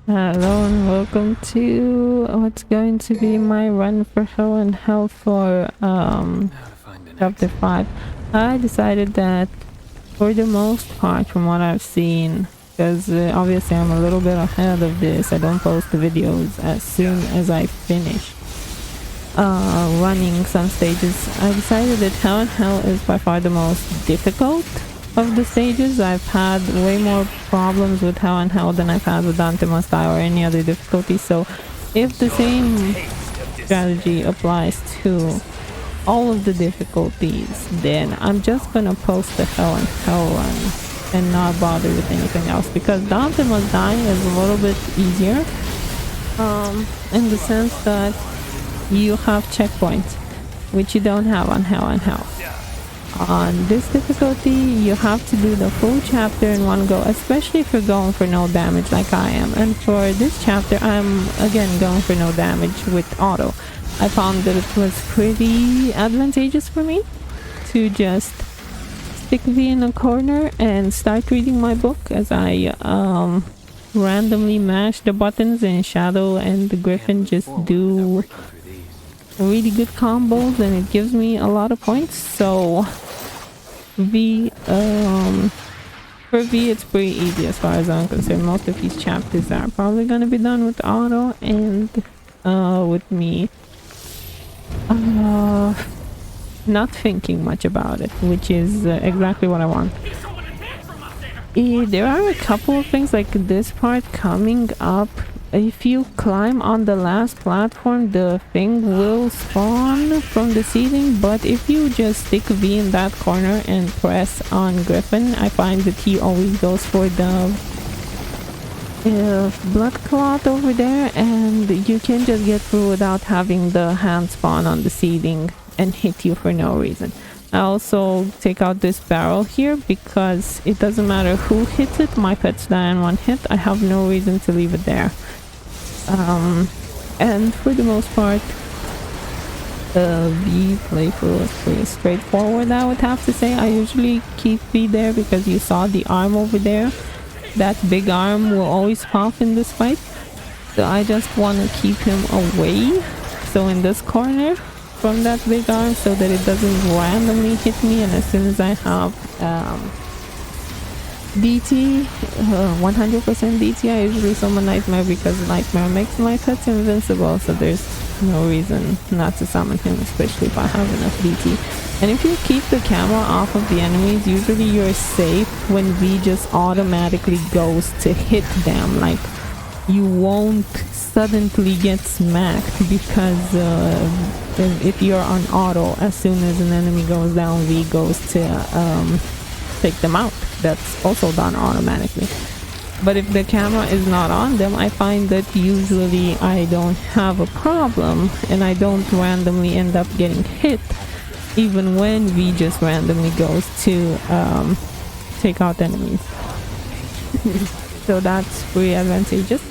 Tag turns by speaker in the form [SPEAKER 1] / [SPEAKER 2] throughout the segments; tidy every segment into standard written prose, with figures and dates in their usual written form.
[SPEAKER 1] Hello and welcome to what's going to be my run for Hell and Hell for chapter 5. I decided that for the most part from what I've seen, because obviously I'm a little bit ahead of this, I don't post the videos as soon as I finish running some stages. I decided that Hell and Hell is by far the most difficult of the stages. I've had way more problems with Hell and Hell than I've had with Dante Must Die or any other difficulty. So if the same strategy applies to all of the difficulties, then I'm just gonna post the Hell and Hell run and not bother with anything else, because Dante Must Die is a little bit easier in the sense that you have checkpoints, which you don't have on Hell and Hell. On this difficulty, you have to do the full chapter in one go, especially if you're going for no damage like I am. And for this chapter, I'm again going for no damage with auto. I found that it was pretty advantageous for me to just stick V in a corner and start reading my book as I randomly mash the buttons, and Shadow and the Griffin just do really good combos, and it gives me a lot of points. So V, for V it's pretty easy as far as I'm concerned. Most of these chapters are probably gonna be done with auto and with me not thinking much about it, which is exactly what I want. There are a couple of things like this part coming up. If you climb on the last platform, the thing will spawn from the ceiling, but if you just stick V in that corner and press on Griffin, I find that he always goes for the blood clot over there, and you can just get through without having the hand spawn on the ceiling and hit you for no reason. I also take out this barrel here because it doesn't matter who hits it, my pets die in one hit. I have no reason to leave it there. And for the most part, the V playthrough is pretty straightforward, I would have to say. I usually keep V there because you saw the arm over there. That big arm will always pop in this fight. So I just want to keep him away. So in this corner from that big arm, so that it doesn't randomly hit me. And as soon as I have DT, 100% DT, I usually summon Nightmare, because Nightmare makes my pets invincible, so there's no reason not to summon him, especially if I have enough DT. And if you keep the camera off of the enemies, usually you're safe when V just automatically goes to hit them. Like, you won't suddenly get smacked, because if you're on auto, as soon as an enemy goes down, V goes to take them out. That's also done automatically. But if the camera is not on them, I find that usually I don't have a problem, and I don't randomly end up getting hit, even when V just randomly goes to take out enemies. So that's pretty advantageous.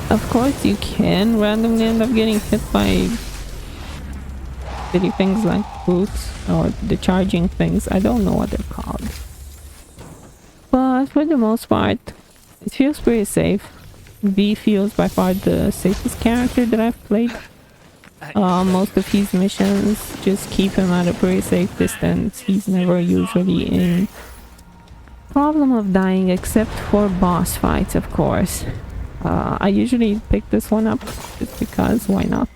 [SPEAKER 1] Of course, you can randomly end up getting hit by silly things like boots or the charging things. I don't know what they're called. But for the most part, it feels pretty safe. V feels by far the safest character that I've played. Most of his missions just keep him at a pretty safe distance. He's never usually in problem of dying, except for boss fights, of course. I usually pick this one up just because, why not?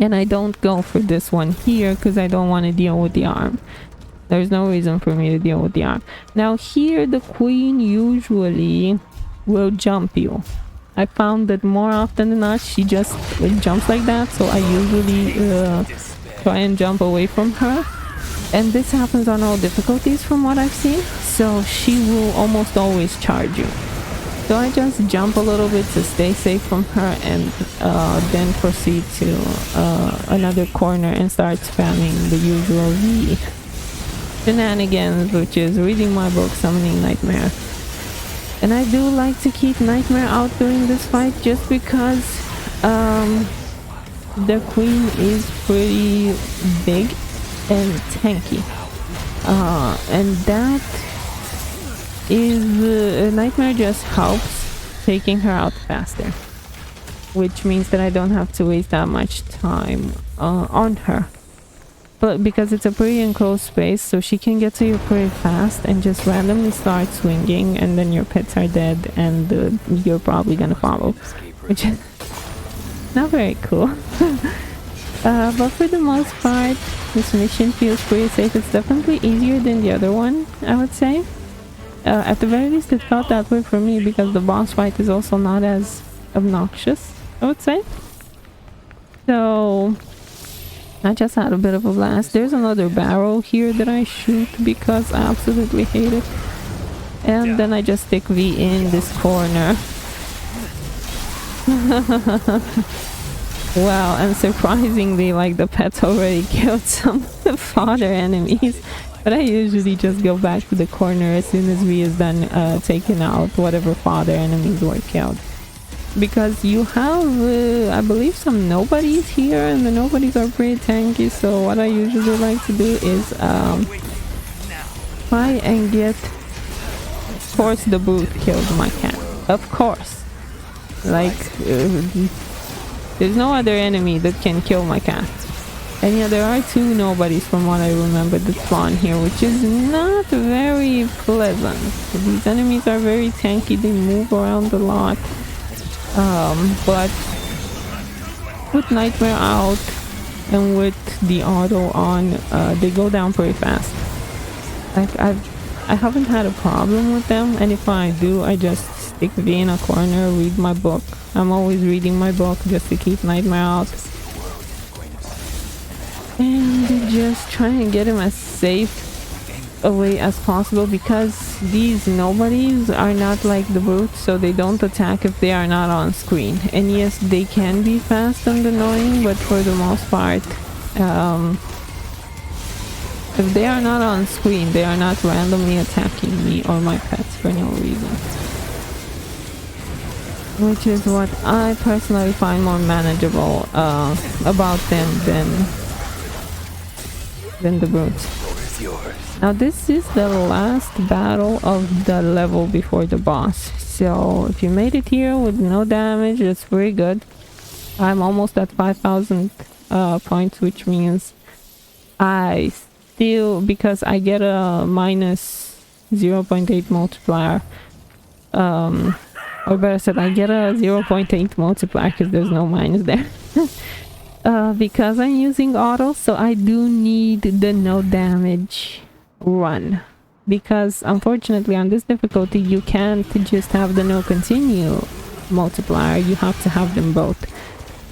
[SPEAKER 1] And I don't go for this one here because I don't want to deal with the arm. There's no reason for me to deal with the arm. Now here, the queen usually will jump you. I found that more often than not, she just jumps like that. So I usually try and jump away from her. And this happens on all difficulties from what I've seen. So she will almost always charge you. So I just jump a little bit to stay safe from her, and then proceed to another corner and start spamming the usual V shenanigans, which is reading my book, summoning Nightmare. And I do like to keep Nightmare out during this fight, just because the queen is pretty big and tanky, and that is Nightmare just helps taking her out faster, which means that I don't have to waste that much time on her. But because it's a pretty enclosed space, so she can get to you pretty fast and just randomly start swinging, and then your pets are dead and you're probably gonna follow, which is not very cool. But for the most part, this mission feels pretty safe. It's definitely easier than the other one, I would say. At the very least, it felt that way for me because the boss fight is also not as obnoxious, I would say. So I just had a bit of a blast. There's another barrel here that I shoot because I absolutely hate it. And then I just stick V in this corner. Wow, and surprisingly, like, the pets already killed some fodder enemies. But I usually just go back to the corner as soon as V is done taking out whatever fodder enemies were killed. Because you have, I believe, some nobodies here, and the nobodies are pretty tanky, so what I usually like to do is try and get... Of course the brute killed my cat. Of course. Like, there's no other enemy that can kill my cat. And yeah, there are two nobodies from what I remember that spawn here, which is not very pleasant. These enemies are very tanky, they move around a lot. But with Nightmare out and with the auto on, they go down pretty fast. Like, I haven't had a problem with them, and if I do, I just stick V in a corner, read my book. I'm always reading my book just to keep Nightmare out. And just try and get him as safe away as possible, because these nobodies are not like the brutes, so they don't attack if they are not on screen. And yes, they can be fast and annoying, but for the most part, if they are not on screen, they are not randomly attacking me or my pets for no reason. Which is what I personally find more manageable about them than the brutes. Now this is the last battle of the level before the boss. So if you made it here with no damage, that's pretty good. I'm almost at 5,000 points, which means I still, because I get a minus 0.8 multiplier, or better said, I get a 0.8 multiplier because there's no minus there. Because I'm using auto, so I do need the no damage run, because unfortunately on this difficulty you can't just have the no continue multiplier, you have to have them both,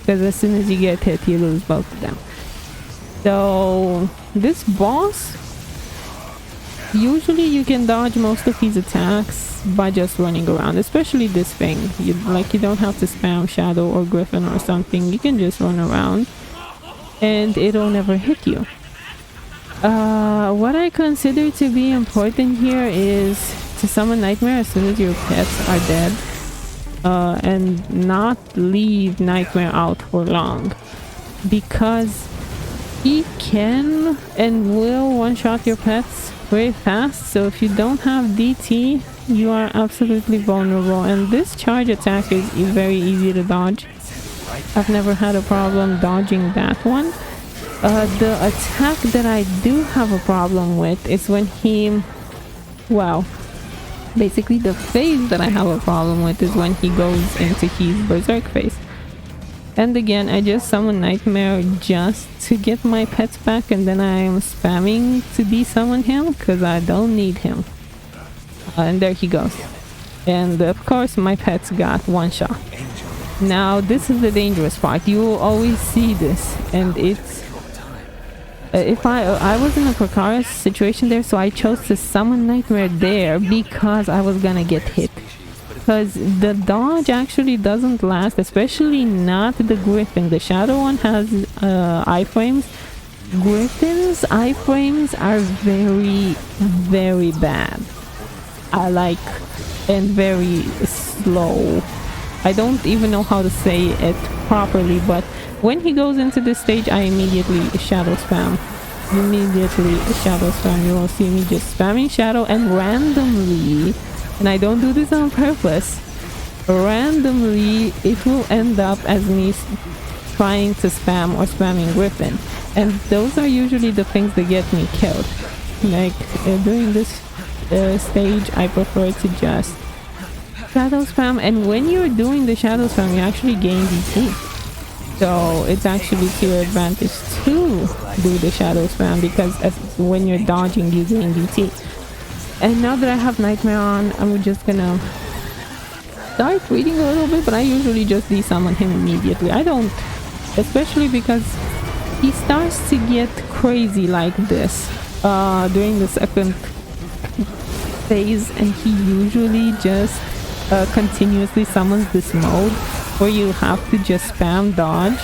[SPEAKER 1] because as soon as you get hit you lose both of them. So this boss, usually you can dodge most of his attacks by just running around, especially this thing. You don't have to spam Shadow or Griffin or something, you can just run around and it'll never hit you. What I consider to be important here is to summon Nightmare as soon as your pets are dead, and not leave Nightmare out for long, because he can and will one-shot your pets very fast. So if you don't have DT, you are absolutely vulnerable, and this charge attack is very easy to dodge. I've never had a problem dodging that one. The attack that I do have a problem with is when he... Well, basically the phase that I have a problem with is when he goes into his berserk phase. And again, I just summon Nightmare just to get my pets back, and then I am spamming to de-summon him because I don't need him. And there he goes. And of course my pets got one shot. Now this is the dangerous part. You will always see this, and it's... if I was in a precarious situation there, so I chose to summon Nightmare there because I was gonna get hit. Because the dodge actually doesn't last, especially not the Griffin. The Shadow one has iframes. Griffin's iframes are very, very bad. And very slow. I don't even know how to say it properly, but when he goes into this stage, I immediately shadow spam. immediately shadow spam. You will see me just spamming shadow, and randomly, and I don't do this on purpose, randomly it will end up as me trying to spam or spamming Griffin, and those are usually the things that get me killed. Like during this stage I prefer to just shadow spam, and when you're doing the shadow spam you actually gain DT, so it's actually to your advantage to do the shadow spam, because when you're dodging you gain DT. And now that I have Nightmare on, I'm just gonna start reading a little bit, but I usually just desummon him immediately. I don't, especially because he starts to get crazy like this during the second phase, and he usually just continuously summons this mode where you have to just spam dodge.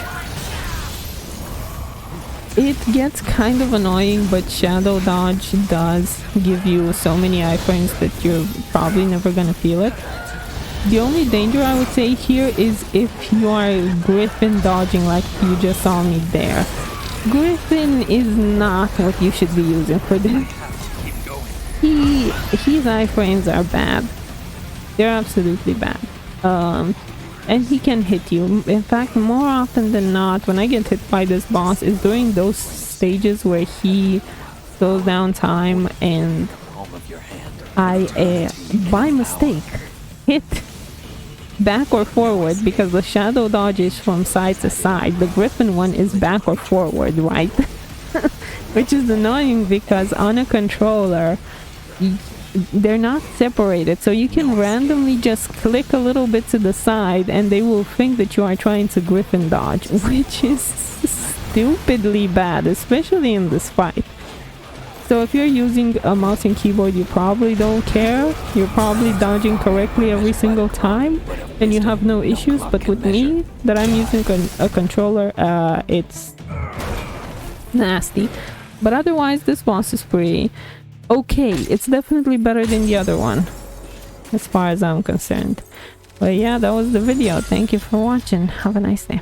[SPEAKER 1] It gets kind of annoying, but shadow dodge does give you so many iframes that you're probably never gonna feel it. The only danger I would say here is if you are Griffin dodging like you just saw me there. Griffin is not what you should be using for this. His iframes are bad. They're absolutely bad. And he can hit you. In fact, more often than not, when I get hit by this boss is during those stages where he slows down time and I, by mistake, hit back or forward, because the shadow dodge is from side to side. The Griffin one is back or forward, right? Which is annoying because on a controller, they're not separated, so you can randomly just click a little bit to the side and they will think that you are trying to Griffin dodge, which is stupidly bad, especially in this fight. So if you're using a mouse and keyboard, you probably don't care. You're probably dodging correctly every single time and you have no issues. But with me, that I'm using a controller, it's nasty. But otherwise, this boss is pretty okay. It's definitely better than the other one, as far as I'm concerned. But yeah, that was the video. Thank you for watching. Have a nice day.